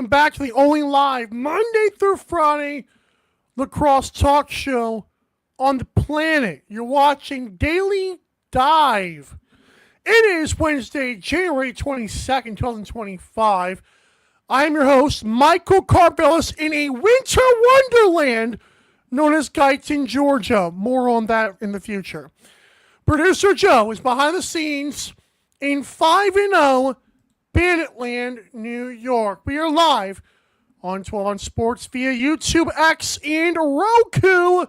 welcome back to the only live Monday through Friday lacrosse talk show on the planet. You're watching Daily Dive. It is Wednesday, January 22nd, 2025. I am your host, Michael Carvelis, in a winter wonderland known as Guyton, Georgia. More on that in the future. Producer Joe is behind the scenes in 5-0 Banditland, New York. We are live on 12 on Sports via YouTube, X, and Roku.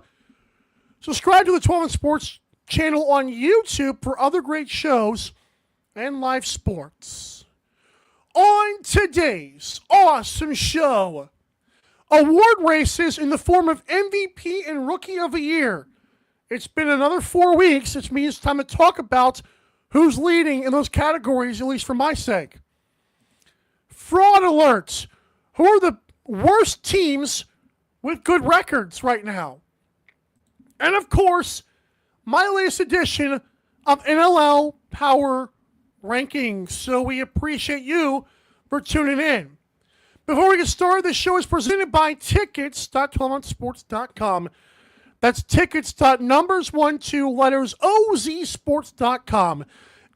Subscribe to the 12 on Sports channel on YouTube for other great shows and live sports. On today's awesome show, award races in the form of MVP and Rookie of the Year. It's been another 4 weeks, which means it's time to talk about who's leading in those categories, at least for my sake. Fraud alerts. Who are the worst teams with good records right now? And of course, my latest edition of NLL Power Rankings. So we appreciate you for tuning in. Before we get started, this show is presented by tickets.12onsports.com. That's tickets.numbers12lettersozsports.com.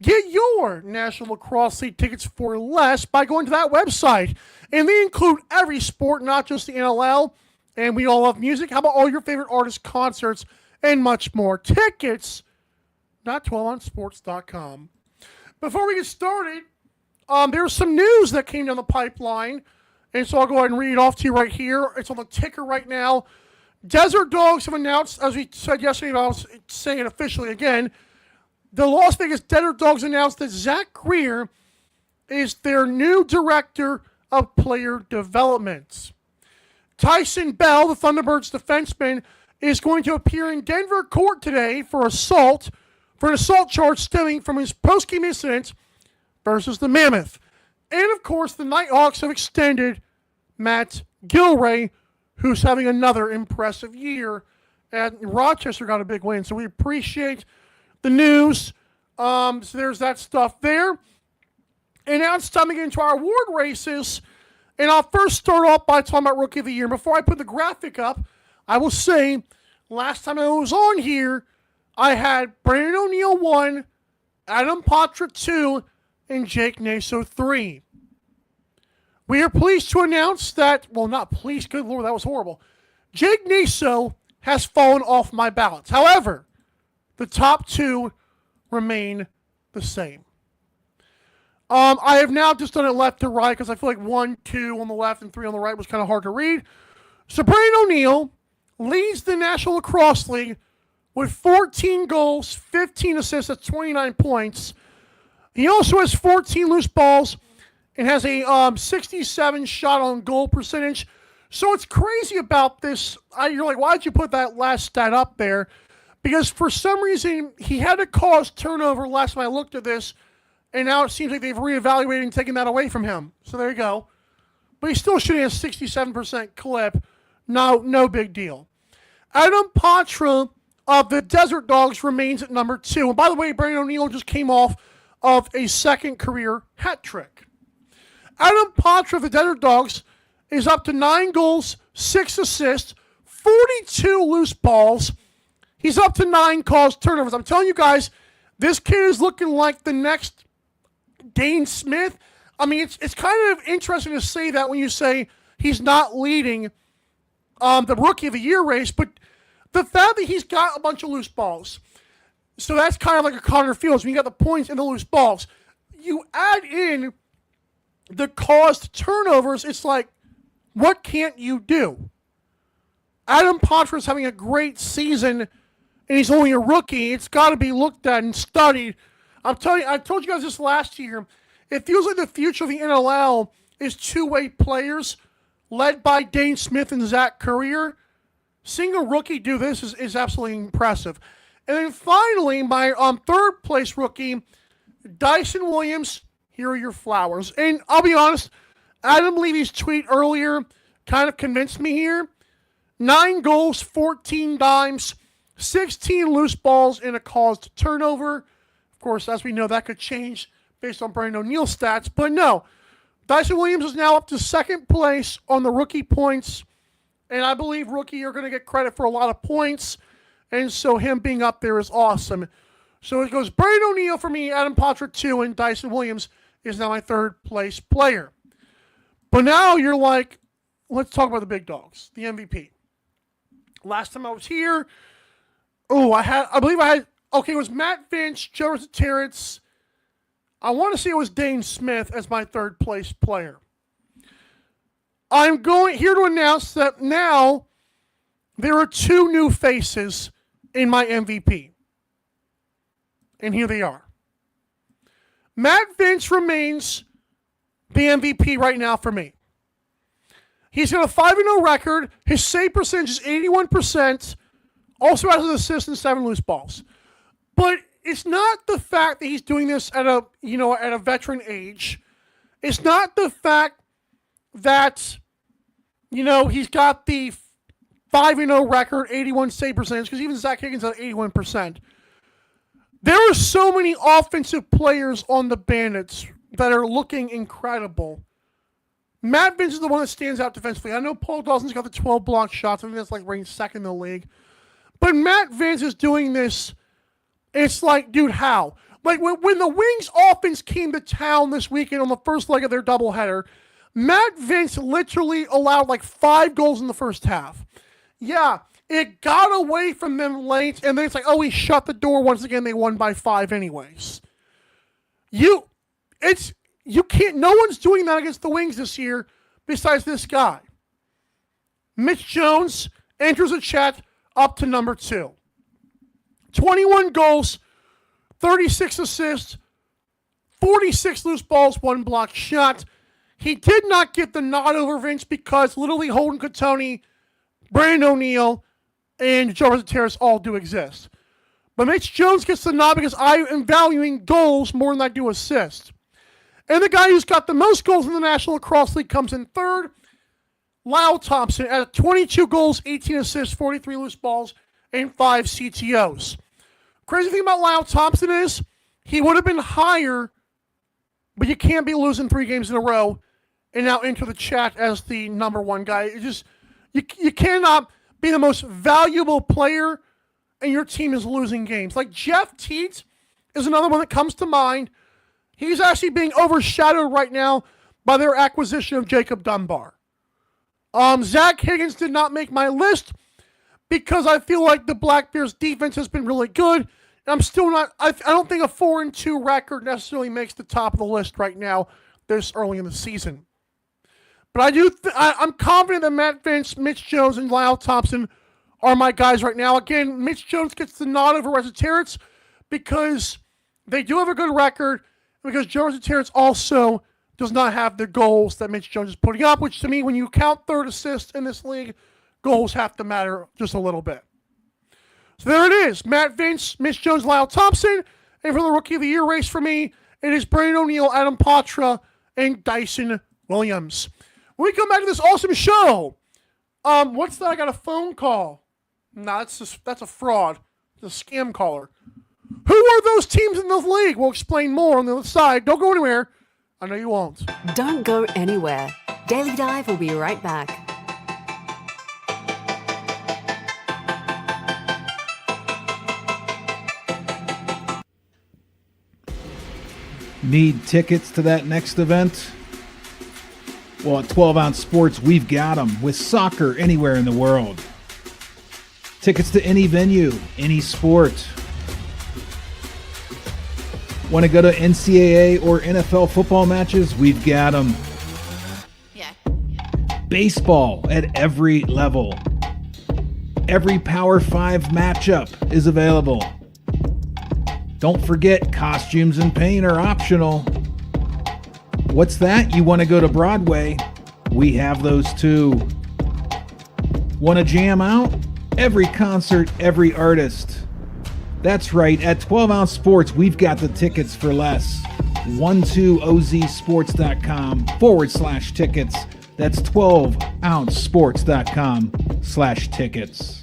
Get your National Lacrosse League tickets for less by going to that website. And they include every sport, not just the NLL. And we all love music. How about all your favorite artists, concerts, and much more? Tickets.12onsports.com. Before we get started, there's some news that came down the pipeline. And so I'll go ahead and read it off to you right here. It's on the ticker right now. Desert Dogs have announced, as we said yesterday, but I'll say it officially again, the Las Vegas Desert Dogs announced that Zach Greer is their new director of player development. Tyson Bell, the Thunderbirds defenseman, is going to appear in Denver court today for an assault charge stemming from his post-game incident versus the Mammoth. And, of course, the Nighthawks have extended Matt Gilray, who's having another impressive year. And Rochester got a big win, so we appreciate the news. So there's that stuff there. And now it's time to get into our award races. And I'll first start off by talking about Rookie of the Year. Before I put the graphic up, I will say, last time I was on here, I had Brandon O'Neill 1, Adam Poitras 2, and Jake Naso 3. We are pleased to announce that, well, not pleased, good Lord, that was horrible. Jake Naso has fallen off my ballots. However, the top two remain the same. I have now just done it left to right because I feel like 1, 2 on the left and 3 on the right was kind of hard to read. So Brandon O'Neill leads the National Lacrosse League with 14 goals, 15 assists, that's 29 points. He also has 14 loose balls and has a 67 shot on goal percentage. So what's crazy about this, you're like, why did you put that last stat up there? Because for some reason, he had to cause turnover last time I looked at this, and now it seems like they've reevaluated and taken that away from him. So there you go. But he still shooting a 67% clip. No big deal. Adam Poitras of the Desert Dogs remains at number 2. And by the way, Brandon O'Neill just came off of a second career hat trick. Adam Poitras of the Desert Dogs is up to 9 goals, 6 assists, 42 loose balls. He's up to 9 caused turnovers. I'm telling you guys, this kid is looking like the next Dane Smith. I mean, it's kind of interesting to say that when you say he's not leading the Rookie of the Year race, but the fact that he's got a bunch of loose balls, so that's kind of like a Connor Fields. When you got the points and the loose balls, you add in the caused turnovers, it's like, what can't you do? Adam Poitras is having a great season, and he's only a rookie. It's got to be looked at and studied. I'm telling you, I told you guys this last year. It feels like the future of the NLL is two-way players led by Dane Smith and Zach Currier. Seeing a rookie do this is absolutely impressive. And then finally, my third place rookie, Dyson Williams, here are your flowers. And I'll be honest, Adam Levy's tweet earlier kind of convinced me here. 9 goals, 14 dimes, 16 loose balls, and a caused turnover. Of course, as we know, that could change based on Brandon O'Neill's stats. But no, Dyson Williams is now up to second place on the rookie points, and I believe rookie are going to get credit for a lot of points, and so him being up there is awesome. So it goes Brian O'Neill for me, Adam Potter 2, and Dyson Williams is now my third place player. But now you're like, let's talk about the big dogs, the MVP. Last time I was here, it was Matt Finch, Joe Terrence. I want to say it was Dane Smith as my third place player. I'm going here to announce that now there are two new faces in my MVP. And here they are. Matt Finch remains the MVP right now for me. He's got a 5-0 record. His save percentage is 81%. Also has an assist and 7 loose balls. But it's not the fact that he's doing this at a veteran age. It's not the fact that, he's got the 5-0 record, 81 save percentage, because even Zach Higgins at 81%. There are so many offensive players on the Bandits that are looking incredible. Matt Vince is the one that stands out defensively. I know Paul Dawson's got the 12 block shots. I think that's ranked second in the league. But Matt Vince is doing this. It's like, dude, how? When the Wings offense came to town this weekend on the first leg of their doubleheader, Matt Vince literally allowed 5 goals in the first half. Yeah, it got away from them late, and then it's he shut the door once again. They won by 5 anyways. No one's doing that against the Wings this year besides this guy. Mitch Jones enters the chat up to number 2. 21 goals, 36 assists, 46 loose balls, 1 block shot. He did not get the nod over Vince because literally Holden Cotone, Brandon O'Neill, and Joe Terrace all do exist. But Mitch Jones gets the nod because I am valuing goals more than I do assists. And the guy who's got the most goals in the National Lacrosse League comes in third, Lyle Thompson, at 22 goals, 18 assists, 43 loose balls, and 5 CTOs. Crazy thing about Lyle Thompson is he would have been higher, but you can't be losing 3 games in a row and now enter the chat as the number 1 guy. You cannot be the most valuable player and your team is losing games. Jeff Teat is another one that comes to mind. He's actually being overshadowed right now by their acquisition of Jacob Dunbar. Zach Higgins did not make my list because I feel like the Black Bears defense has been really good. I'm still not, I don't think a 4-2 record necessarily makes the top of the list right now this early in the season. But I'm confident that Matt Vince, Mitch Jones, and Lyle Thompson are my guys right now. Again, Mitch Jones gets the nod over Reza Terrence because they do have a good record, because Joe Terrence also does not have the goals that Mitch Jones is putting up, which to me, when you count third assists in this league, goals have to matter just a little bit. So there it is. Matt Vince, Mitch Jones, Lyle Thompson. And for the Rookie of the Year race for me, it is Brandon O'Neill, Adam Patra, and Dyson Williams. When we come back to this awesome show, what's that? I got a phone call. No, that's a fraud. It's a scam caller. Who are those teams in the league? We'll explain more on the other side. Don't go anywhere. I know you won't. Don't go anywhere. Daily Dive will be right back. Need tickets to that next event? Well, at 12 Ounce Sports, we've got them with soccer anywhere in the world. Tickets to any venue, any sport. Want to go to NCAA or NFL football matches? We've got them. Yeah. Baseball at every level. Every Power 5 matchup is available. Don't forget, costumes and paint are optional. What's that? You want to go to Broadway? We have those too. Want to jam out? Every concert, every artist. That's right, at 12 Ounce Sports, we've got the tickets for less. 12ozsports.com/tickets. That's 12ouncesports.com/tickets.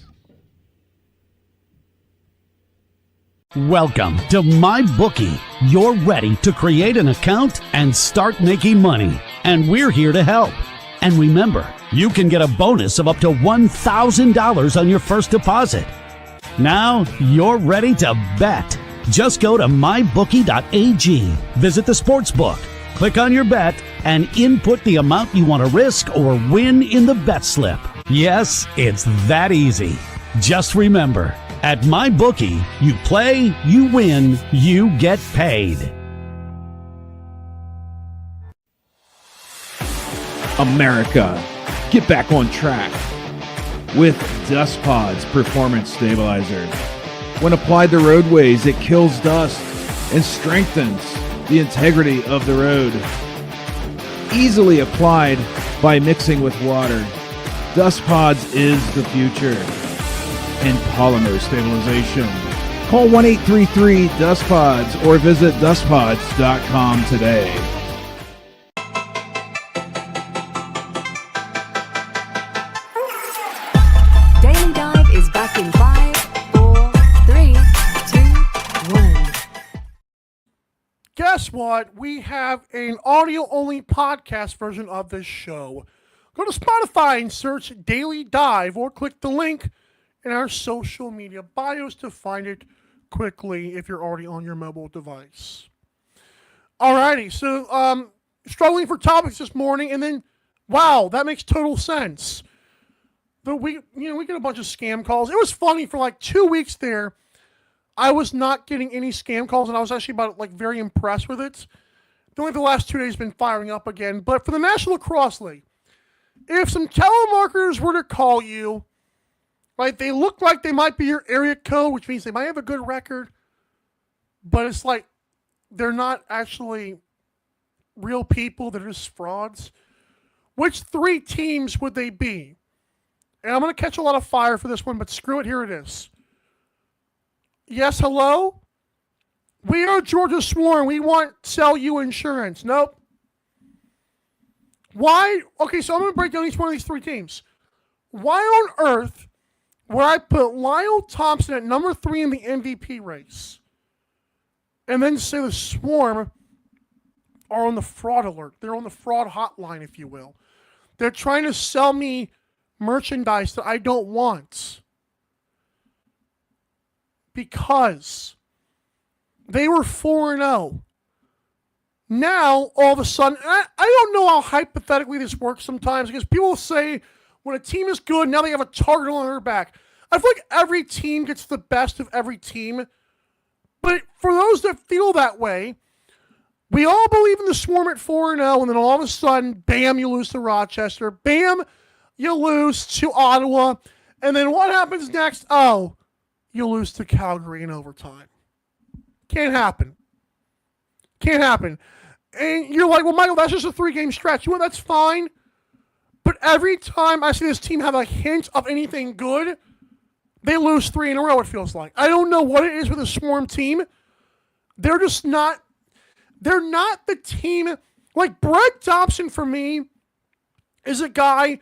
Welcome to MyBookie. You're ready to create an account and start making money. And we're here to help. And remember, you can get a bonus of up to $1,000 on your first deposit. Now you're ready to bet. Just go to mybookie.ag, visit the sportsbook, click on your bet, and input the amount you want to risk or win in the bet slip. Yes, it's that easy. Just remember, at MyBookie, you play, you win, you get paid. America, get back on track with Dust Pod's Performance Stabilizer. When applied to roadways, it kills dust and strengthens the integrity of the road. Easily applied by mixing with water, Dust Pods is the future in polymer stabilization. Call 1-833-DUST-PODS or visit dustpods.com today. Daily Dive is back in 5, 4, 3, 2, 1. Guess what? We have an audio-only podcast version of this show. Go to Spotify and search Daily Dive or click the link in our social media bios to find it quickly if you're already on your mobile device. Alrighty, so struggling for topics this morning, and then wow, that makes total sense. But we get a bunch of scam calls. It was funny for like 2 weeks there. I was not getting any scam calls, and I was actually very impressed with it. Only the last 2 days been firing up again. But for the National Lacrosse League, if some telemarketers were to call you, right, they look like they might be your area code, which means they might have a good record, but it's like they're not actually real people. They're just frauds. Which 3 teams would they be? And I'm going to catch a lot of fire for this one, but screw it, here it is. Yes, hello? We are Georgia Sworn. We want sell you insurance. Nope. Why? Okay, so I'm going to break down each one of these 3 teams. Why on earth would I put Lyle Thompson at number 3 in the MVP race and then say the Swarm are on the fraud alert? They're on the fraud hotline, if you will. They're trying to sell me merchandise that I don't want because they were 4-0. Now, all of a sudden, I don't know how hypothetically this works sometimes, because people say when a team is good, now they have a target on their back. I feel like every team gets the best of every team. But for those that feel that way, we all believe in the Swarm at 4-0, and then all of a sudden, bam, you lose to Rochester. Bam, you lose to Ottawa. And then what happens next? Oh, you lose to Calgary in overtime. Can't happen. Can't happen. And you're like, well, Michael, that's just a 3-game stretch. You know, that's fine. But every time I see this team have a hint of anything good, they lose 3 in a row, it feels like. I don't know what it is with the Swarm team. They're just not, they're not the team. Like, Brett Dobson, for me, is a guy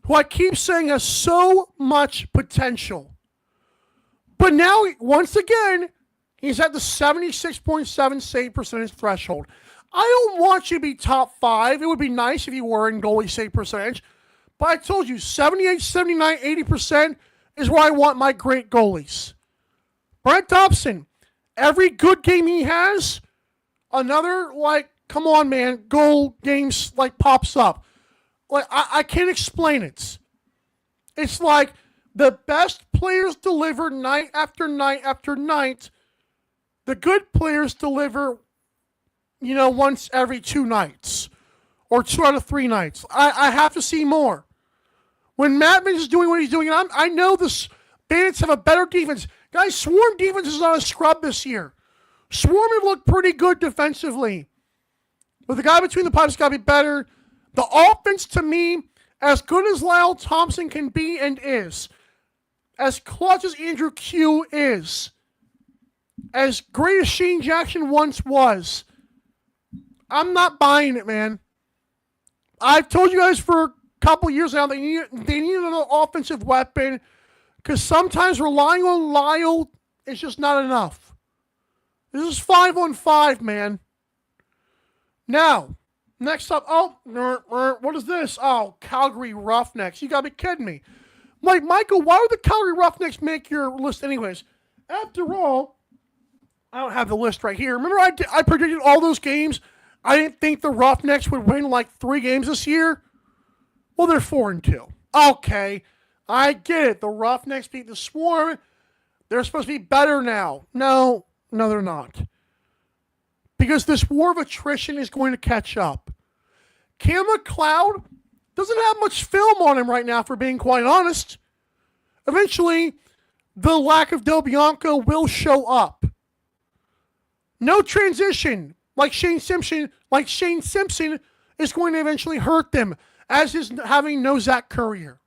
who I keep saying has so much potential. But now, once again, he's at the 76.7 save percentage threshold. I don't want you to be top 5. It would be nice if you were in goalie save percentage. But I told you, 78, 79, 80% is where I want my great goalies. Brent Dobson, every good game he has, another, come on, man, goal games, pops up. I can't explain it. It's like the best players deliver night after night after night. The good players deliver, once every 2 nights or 2 out of 3 nights. I have to see more. When Madman is doing what he's doing, and I know the Bandits have a better defense. Guys, Swarm defense is not a scrub this year. Swarm have looked pretty good defensively. But the guy between the pipes got to be better. The offense, to me, as good as Lyle Thompson can be and is, as clutch as Andrew Q is, as great as Shane Jackson once was, I'm not buying it, man. I've told you guys for a couple years now they need another offensive weapon, because sometimes relying on Lyle is just not enough. This is 5-on-5, man. Now, next up, what is this? Oh, Calgary Roughnecks. You gotta be kidding me. Like, Michael, why would the Calgary Roughnecks make your list anyways? After all, I don't have the list right here. Remember I predicted all those games? I didn't think the Roughnecks would win like 3 games this year. Well, they're 4-2. Okay, I get it. The Roughnecks beat the Swarm. They're supposed to be better now. No, they're not. Because this war of attrition is going to catch up. Cam McLeod doesn't have much film on him right now, for being quite honest. Eventually, the lack of Del Bianco will show up. No transition, like Shane Simpson is going to eventually hurt them, as is having no Zach Courier.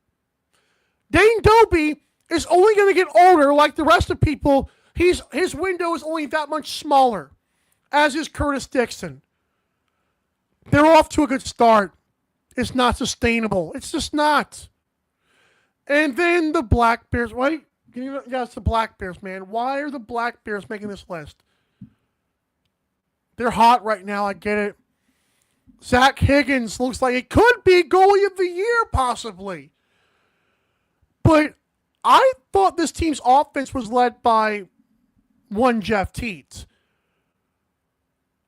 Dane Dobie is only going to get older like the rest of people. His window is only that much smaller, as is Curtis Dixon. They're off to a good start. It's not sustainable. It's just not. And then the Black Bears. Wait, yeah, it's the Black Bears, man. Why are the Black Bears making this list? They're hot right now. I get it. Zach Higgins looks like it could be goalie of the year, possibly. But I thought this team's offense was led by one Jeff Teets.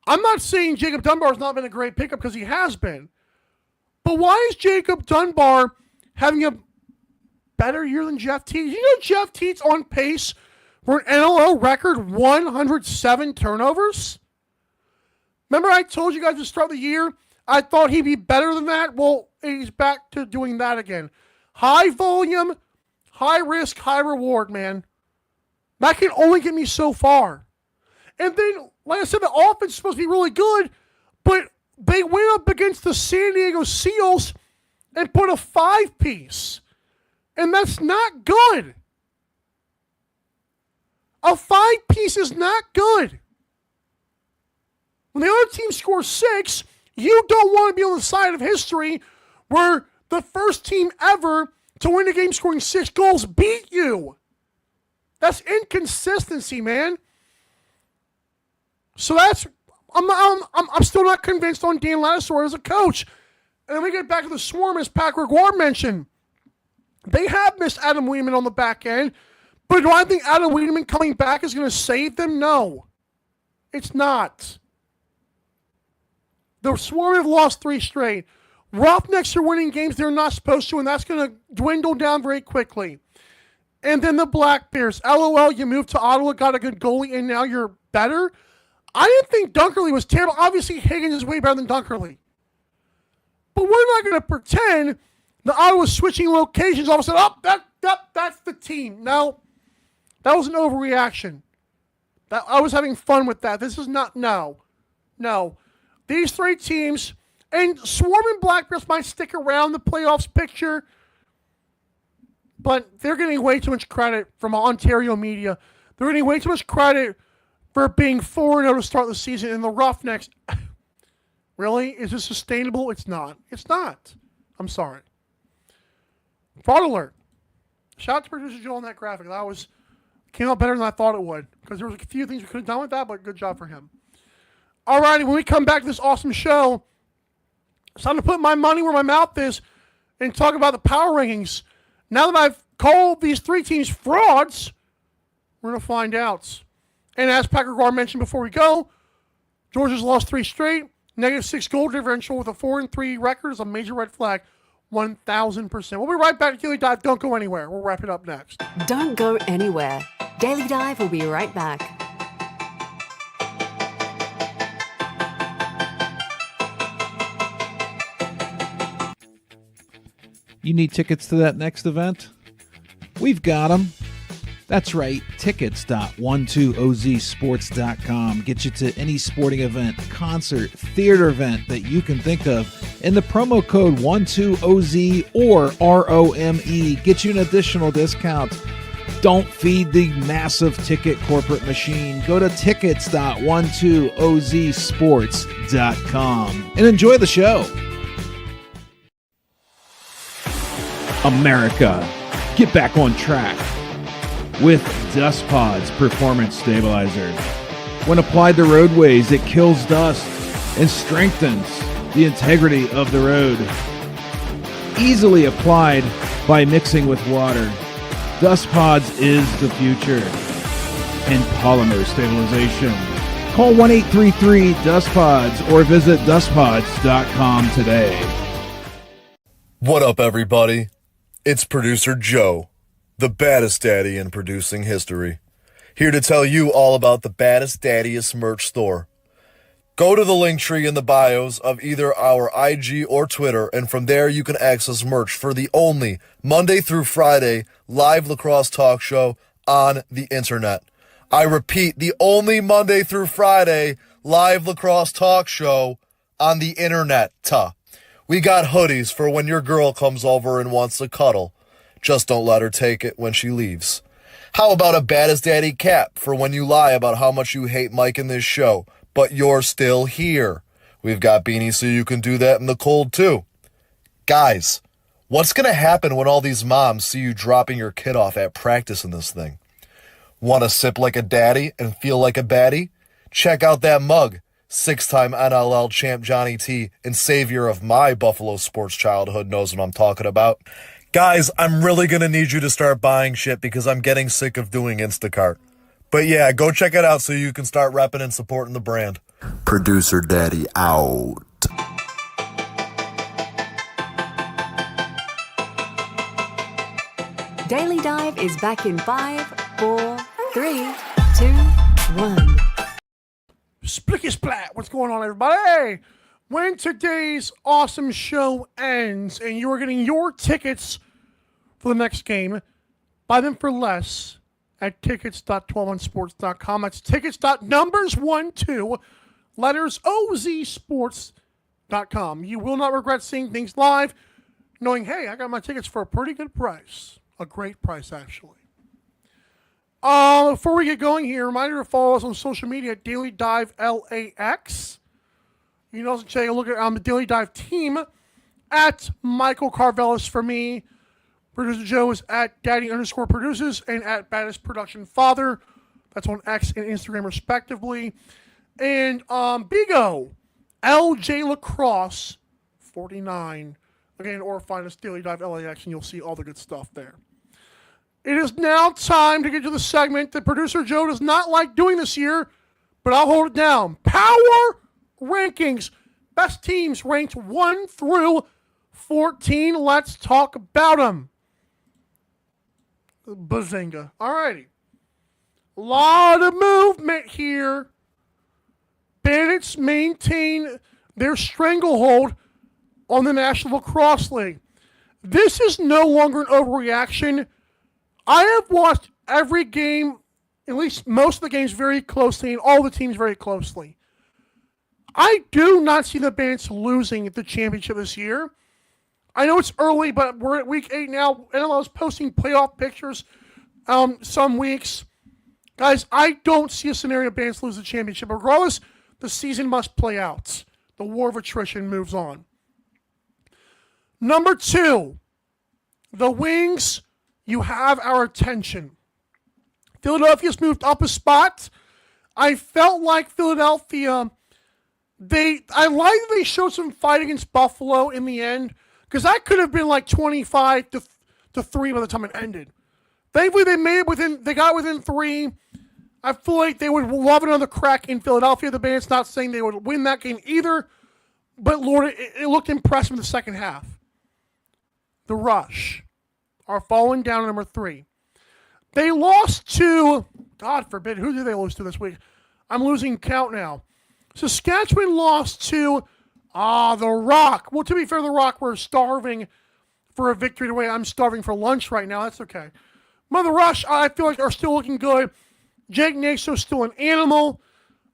I'm not saying Jacob Dunbar has not been a great pickup, because he has been. But why is Jacob Dunbar having a better year than Jeff Teets? You know Jeff Teets on pace for an NLL record 107 turnovers? Remember I told you guys to start the year, I thought he'd be better than that? Well, he's back to doing that again. High volume, high risk, high reward, man. That can only get me so far. And then, like I said, the offense is supposed to be really good, but they went up against the San Diego Seals and put a 5-piece. And that's not good. A 5-piece is not good. When the other team scores 6, you don't want to be on the side of history where the first team ever to win a game scoring 6 goals beat you. That's inconsistency, man. So I'm still not convinced on Dan Ladisor as a coach. And then we get back to the Swarm, as Pat Gregoire mentioned. They have missed Adam Wiedemann on the back end, but do I think Adam Wiedemann coming back is going to save them? No, it's not. The Swarm have lost 3 straight. Roughnecks are winning games they're not supposed to, and that's going to dwindle down very quickly. And then the Black Bears. LOL, you moved to Ottawa, got a good goalie, and now you're better? I didn't think Dunkerley was terrible. Obviously, Higgins is way better than Dunkerley. But we're not going to pretend that Ottawa's switching locations all of a sudden, that's the team. No, that was an overreaction. I was having fun with that. This is not, no. These 3 teams, and Swarm and Black Bears might stick around the playoffs picture, but they're getting way too much credit from Ontario media. They're getting way too much credit for being 4-0 to start the season, and the Roughnecks, really? Is this sustainable? It's not. It's not. I'm sorry. Fraud alert. Shout out to producer Joel on that graphic. That came out better than I thought it would, because there was a few things we could have done with that, but good job for him. Alrighty, when we come back to this awesome show, it's time to put my money where my mouth is and talk about the power rankings. Now that I've called these 3 teams frauds, we're going to find out. And as Pat Gregoire mentioned before we go, Georgia's lost 3 straight. -6 goal differential with a 4-3 record is a major red flag. 1,000%. We'll be right back to Daily Dive. Don't go anywhere. We'll wrap it up next. Don't go anywhere. Daily Dive will be right back. You need tickets to that next event? We've got them. That's right, tickets.12ozsports.com. Get you to any sporting event, concert, theater event that you can think of. And the promo code 12OZ or ROME gets you an additional discount. Don't feed the massive ticket corporate machine. Go to tickets.12ozsports.com and enjoy the show. America, get back on track with Dust Pod's Performance Stabilizer. When applied to roadways, it kills dust and strengthens the integrity of the road. Easily applied by mixing with water. Dust Pods is the future. And polymer stabilization. Call 1-833-DUST-PODS or visit dustpods.com today. What up, everybody? It's producer Joe, the baddest daddy in producing history, here to tell you all about the baddest, daddiest merch store. Go to the link tree in the bios of either our IG or Twitter, and from there you can access merch for the only Monday through Friday live lacrosse talk show on the internet. I repeat, the only Monday through Friday live lacrosse talk show on the internet. We got hoodies for when your girl comes over and wants to cuddle. Just don't let her take it when she leaves. How about a baddest daddy cap for when you lie about how much you hate Mike in this show, but you're still here? We've got beanies so you can do that in the cold too. Guys, what's going to happen when all these moms see you dropping your kid off at practice in this thing? Want to sip like a daddy and feel like a baddie? Check out that mug. 6-time NLL champ Johnny T and savior of my Buffalo sports childhood knows what I'm talking about. Guys, I'm really going to need you to start buying shit because I'm getting sick of doing Instacart. But yeah, go check it out so you can start repping and supporting the brand. Producer Daddy out. Daily Dive is back in 5, 4, 3, 2, 1. Splicky splat. What's going on, everybody? When today's awesome show ends and you are getting your tickets for the next game, buy them for less at tickets.12onsports.com. That's tickets.numbers12 letters OZsports.com. You will not regret seeing things live, knowing, hey, I got my tickets for a pretty good price. A great price, actually. Before we get going here, reminder to follow us on social media at Daily Dive LAX. You can also take a look at the Daily Dive team at Michael Carvelis for me. Producer Joe is at Daddy_Produces and at Baddest Production Father. That's on X and Instagram respectively. And Bigo, LJ Lacrosse 49. Again, or find us Daily Dive LAX and you'll see all the good stuff there. It is now time to get to the segment that Producer Joe does not like doing this year, but I'll hold it down. Power Rankings. Best teams ranked 1 through 14. Let's talk about them. Bazinga. Alrighty. A lot of movement here. Bandits maintain their stranglehold on the National Lacrosse League. This is no longer an overreaction. I have watched every game, at least most of the games, very closely, and all the teams very closely. I do not see the Bandits losing the championship this year. I know it's early, but we're at week 8 now. NLL is posting playoff pictures some weeks. Guys, I don't see a scenario Bandits lose the championship. Regardless, the season must play out. The war of attrition moves on. Number 2, the Wings. You have our attention. Philadelphia's moved up a spot. I felt like Philadelphia, I like that they showed some fight against Buffalo in the end, because that could have been like 25 to 3 by the time it ended. Thankfully, they got within 3. I feel like they would love another crack in Philadelphia. The Bandits not saying they would win that game either, but Lord, it looked impressive in the second half. The Rush are falling down to number 3. They lost to, God forbid, who did they lose to this week? I'm losing count now. Saskatchewan lost to, the Rock. Well, to be fair, the Rock were starving for a victory the way I'm starving for lunch right now. That's okay. Mother Rush, I feel like, are still looking good. Jake Naso's still an animal.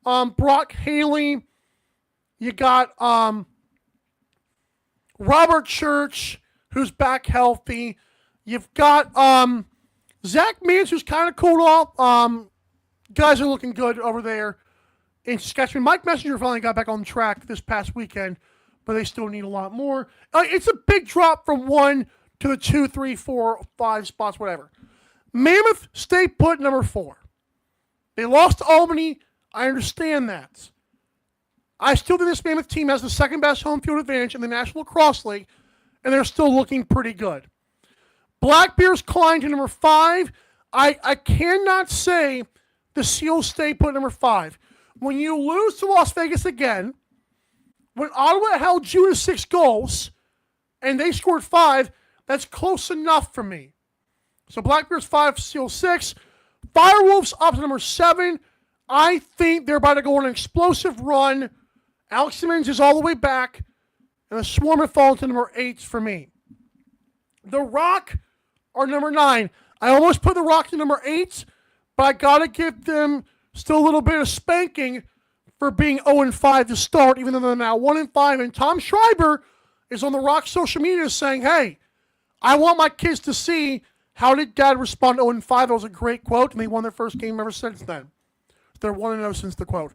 Brock Haley. You got Robert Church, who's back healthy. You've got Zach Mans, who's kind of cooled off. Guys are looking good over there in Saskatchewan. Mike Messenger finally got back on track this past weekend, but they still need a lot more. It's a big drop from 1 to the 2, 3, 4, 5 spots, whatever. Mammoth stay put number 4. They lost to Albany. I understand that. I still think this Mammoth team has the second best home field advantage in the National Lacrosse League, and they're still looking pretty good. Black Bears climb to number 5. I cannot say the Seals stay put at number 5. When you lose to Las Vegas again, when Ottawa held you to 6 goals, and they scored 5, that's close enough for me. So Black Bears 5, Seals 6. Firewolves up to number 7. I think they're about to go on an explosive run. Alex Simmons is all the way back, and the Swarm have fallen to number 8 for me. The Rock are number 9. I almost put the Rock to number 8, but I got to give them still a little bit of spanking for being 0-5 to start, even though they're now 1-5. And Tom Schreiber is on the Rock social media saying, hey, I want my kids to see how did Dad respond to 0-5. That was a great quote, and they won their first game ever since then. They're 1-0 since the quote.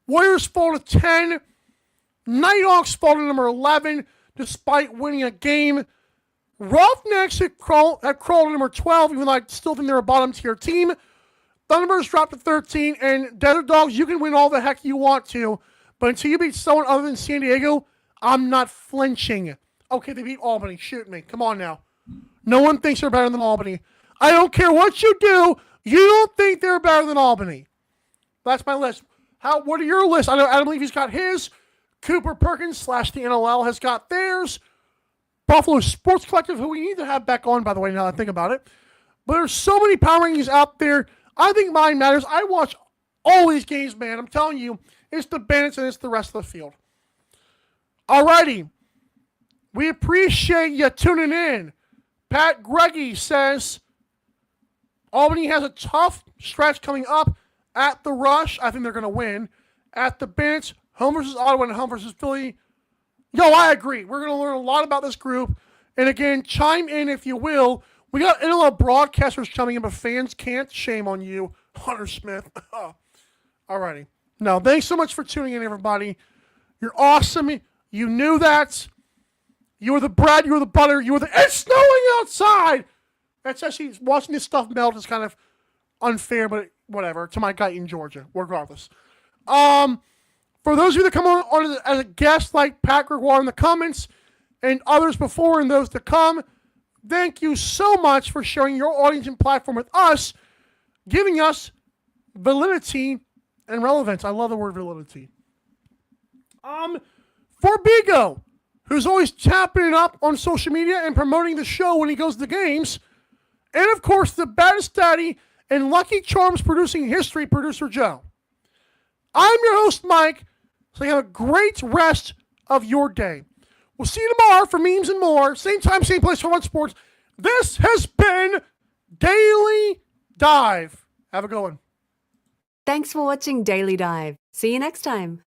Warriors fall to 10. Nighthawks fall to number 11 despite winning a game. Roughnecks have crawled to number 12, even though I still think they're a bottom tier team. Thunderbirds dropped to 13, and Desert Dogs, you can win all the heck you want to, but until you beat someone other than San Diego, I'm not flinching. Okay, they beat Albany. Shoot me. Come on now. No one thinks they're better than Albany. I don't care what you do. You don't think they're better than Albany. That's my list. What are your lists? I know Adam Levy's got his. Cooper Perkins / the NLL has got theirs. Buffalo Sports Collective, who we need to have back on, by the way, now that I think about it. But there's so many power rankings out there. I think mine matters. I watch all these games, man. I'm telling you, it's the Bandits and it's the rest of the field. Alrighty. We appreciate you tuning in. Pat Greggy says, Albany has a tough stretch coming up at the Rush. I think they're going to win. At the Bandits, home versus Ottawa and home versus Philly. Yo, I agree. We're going to learn a lot about this group. And again, chime in if you will. We got NLL broadcasters coming in, but fans can't. Shame on you, Hunter Smith. Alrighty. No, thanks so much for tuning in, everybody. You're awesome. You knew that. You were the bread. You were the butter. You were the... It's snowing outside! That's actually... Watching this stuff melt is kind of unfair, but whatever. To my guy in Georgia, regardless. For those of you that come on as a guest, like Pat Gregoire in the comments, and others before and those to come, thank you so much for sharing your audience and platform with us, giving us validity and relevance. I love the word validity. For Bigo, who's always tapping it up on social media and promoting the show when he goes to games, and of course, the baddest daddy and Lucky Charms producing history, producer Joe. I'm your host, Mike, so you have a great rest of your day. We'll see you tomorrow for memes and more. Same time, same place for One Sports. This has been Daily Dive. Have a good one. Thanks for watching Daily Dive. See you next time.